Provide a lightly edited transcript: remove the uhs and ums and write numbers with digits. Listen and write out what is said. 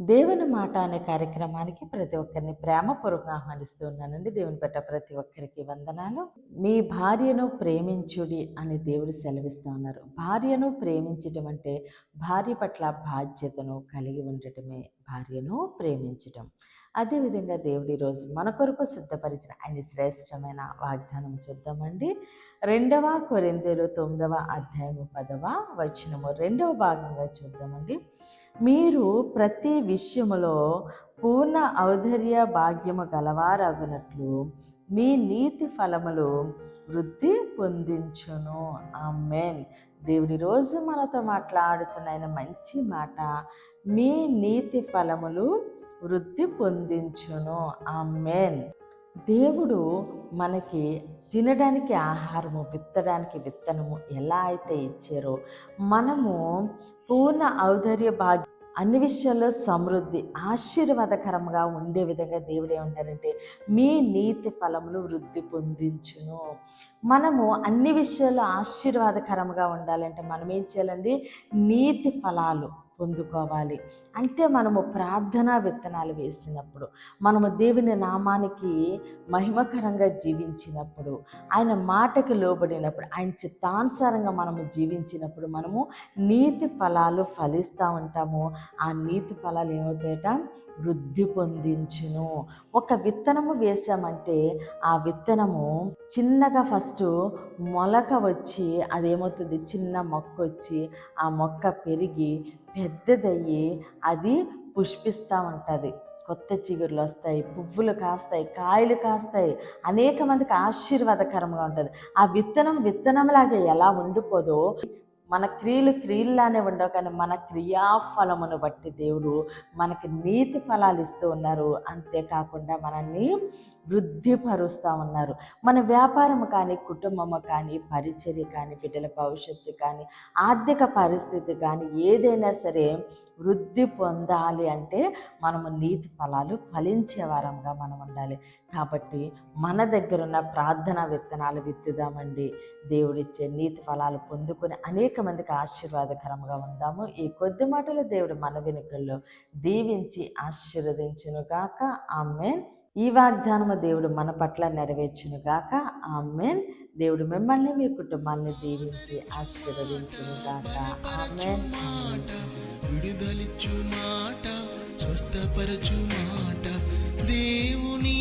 దేవుని మాట అనే కార్యక్రమానికి ప్రతి ఒక్కరిని ప్రేమపూర్వకంగా ఆహ్వానిస్తూ ఉన్నానండి. దేవుని పట్ల ప్రతి ఒక్కరికి వందనాలు. మీ భార్యను ప్రేమించుడి అని దేవుడు సెలవిస్తూ ఉన్నారు. భార్యను ప్రేమించటం అంటే భార్య పట్ల బాధ్యతను కలిగి ఉండటమే భార్యను ప్రేమించటం. అదేవిధంగా దేవుడు ఈరోజు మన కొరకు సిద్ధపరిచిన ఆయన శ్రేష్టమైన వాగ్దానం చూద్దామండి. 2 కొరింథీయులు 9వ అధ్యాయము 10వ వచనము 2వ భాగంగా చూద్దామండి. మీరు ప్రతి విషయములో పూర్ణ ఔదార్య భాగ్యము గలవారగునట్లు మీ నీతి ఫలములు వృద్ధి పొందించును. ఆమేన్. దేవుడి రోజు మనతో మాట్లాడుచున్న ఆయన మంచి మాట, మీ నీతి ఫలములు వృద్ధి పొందించును. ఆమేన్. దేవుడు మనకి తినడానికి ఆహారము, విత్తడానికి విత్తనము ఎలా అయితే ఇచ్చారో మనము పూర్ణ ఔదార్య భాగ్యం అన్ని విషయాల్లో సమృద్ధి ఆశీర్వాదకరంగా ఉండే విధంగా దేవుడు ఏమంటారంటే మీ నీతి ఫలములు వృద్ధి పొందించును. మనము అన్ని విషయాల్లో ఆశీర్వాదకరంగా ఉండాలంటే మనం ఏం చేయాలండి? నీతి ఫలాలు పొందుకోవాలి. అంటే మనము ప్రార్థనా విత్తనాలు వేసినప్పుడు, మనము దేవుని నామానికి మహిమకరంగా జీవించినప్పుడు, ఆయన మాటకి లోబడినప్పుడు, ఆయన చిత్తానుసారంగా మనము జీవించినప్పుడు మనము నీతి ఫలాలు ఫలిస్తూ ఉంటాము. ఆ నీతి ఫలాలు ఏమవుతాయట? వృద్ధి పొందించును. ఒక విత్తనము వేసామంటే ఆ విత్తనము చిన్నగా ఫస్ట్ మొలక వచ్చి అదేమవుతుంది? చిన్న మొక్క వచ్చి ఆ మొక్క పెరిగి పెద్దదయ్యి అది పుష్పిస్తూ ఉంటుంది. కొత్త చిగురులు వస్తాయి, పువ్వులు కాస్తాయి, కాయలు కాస్తాయి, అనేక మందికి ఆశీర్వాదకరంగా ఉంటుంది. ఆ విత్తనం విత్తనంలాగే ఎలా ఉండిపోదో మన క్రియలు క్రియల్లానే ఉండవు, కానీ మన క్రియాఫలమును బట్టి దేవుడు మనకి నీతి ఫలాలు ఇస్తూ ఉన్నారు. అంతేకాకుండా మనల్ని వృద్ధిపరుస్తూ ఉన్నారు. మన వ్యాపారము కానీ, కుటుంబము కానీ, పరిచర్య కానీ, బిడ్డల భవిష్యత్తు కానీ, ఆర్థిక పరిస్థితి కానీ ఏదైనా సరే వృద్ధి పొందాలి అంటే మనము నీతి ఫలాలు ఫలించే వారంగా మనం ఉండాలి. కాబట్టి మన దగ్గర ఉన్న ప్రార్థనా విత్తనాలు విత్తుదామండి. దేవుడిచ్చే నీతి ఫలాలు పొందుకొని అనేక మందికి ఆశీర్వాదకరంగా ఉందాము. ఈ కొద్ది మాటలు దేవుడు మన వెనుకల్లో దీవించి ఆశీర్వదించునుగాక. ఆమేన్. ఈ వాగ్దానము దేవుడు మన పట్ల నెరవేర్చునుగాక. ఆమేన్. దేవుడు మిమ్మల్ని, మీ కుటుంబాన్ని దీవించి ఆశీర్వదించునుగాక. ఆమేన్. విడుదలిచ్చు మాట, స్వస్థపరచు మాట, దేవుని